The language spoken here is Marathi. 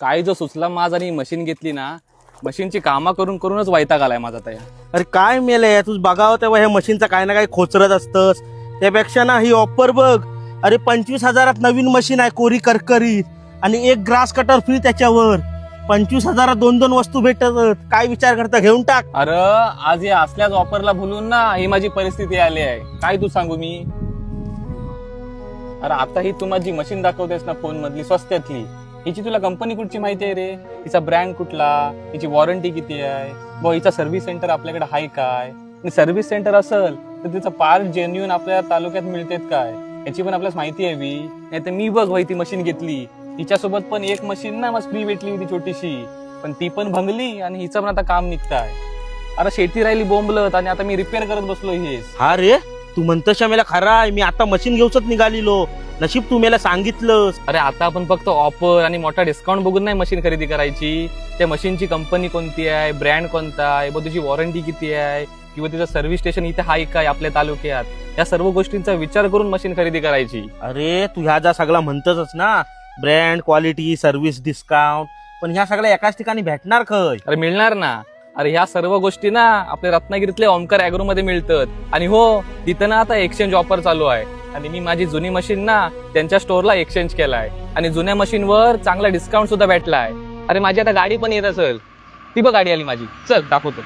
काय जो सुचला माझ आणि मशीन घेतली ना, मशीनची कामा करून करूनच वैताग आलाय माझा तया. अरे काय मेले तू बघावं तेव्हा ह्या मशीनचा काय ना काय खोचरत असतंस. त्यापेक्षा ना ही ऑफर बघ. अरे 25,000 नवीन मशीन आहे कोरी करकरीत आणि एक ग्रास कटर फ्री त्याच्यावर. 25,000 दोन दोन वस्तू भेटत. काय विचार करता, घेऊन टाक. अरे आज या असल्याच ऑफरला भुलून ना ही माझी परिस्थिती आली आहे. काय तू सांगू मी. अरे आता ही तू माझी मशीन दाखवतेस ना फोन मधली स्वस्त्यातली, हिची तुला कंपनी कुठची माहिती आहे रे? हिचा ब्रँड कुठला, हिची वॉरंटी किती आहे, व हिचा सर्व्हिस सेंटर आपल्याकडे आहे काय? आणि सर्व्हिस सेंटर असेल तर तिचं पार्ट जेन्युन आपल्या तालुक्यात मिळतेत काय, याची पण आपल्याला माहिती आहे. नाही तर मी बघ भाई ती मशीन घेतली, तिच्यासोबत पण एक मशीन ना मग फ्री भेटली होती छोटीशी, पण ती पण भंगली आणि हिचं पण आता काम निघताय. अरे शेती राहिली बोंबलत आणि आता मी रिपेअर करत बसलो हेच. हा रे, तू म्हणतोस मला खरा आहे. मी आता मशीन घेऊच निघालेलो. नशीब तू मला सांगितलंस. अरे आता आपण फक्त ऑफर आणि मोठा डिस्काउंट बघून नाही मशीन खरेदी करायची. त्या मशीनची कंपनी कोणती आहे, ब्रँड कोणता आहे, व तुझी वॉरंटी किती आहे, किंवा तिचं सर्व्हिस स्टेशन इथे आहे काय आपल्या तालुक्यात, या सर्व गोष्टींचा विचार करून मशीन खरेदी करायची. अरे तू ह्या ज्या सगळा म्हणतच ना, ब्रँड, क्वालिटी, सर्व्हिस, डिस्काउंट, पण ह्या सगळ्या एकाच ठिकाणी भेटणार खय? अरे मिळणार ना. अरे ह्या सर्व गोष्टी ना आपल्या रत्नागिरीतल्या ओमकार अॅग्रो मध्ये मिळतात. आणि हो, तिथं ना आता एक्सचेंज ऑफर चालू आहे. आणि मी माझी जुनी मशीन ना त्यांच्या स्टोअरला एक्सचेंज केलाय आणि जुन्या मशीनवर चांगला डिस्काउंट सुद्धा भेटलाय. अरे माझी आता गाडी पण येत असेल. ती बघ गाडी आली माझी, चल दाखवतो.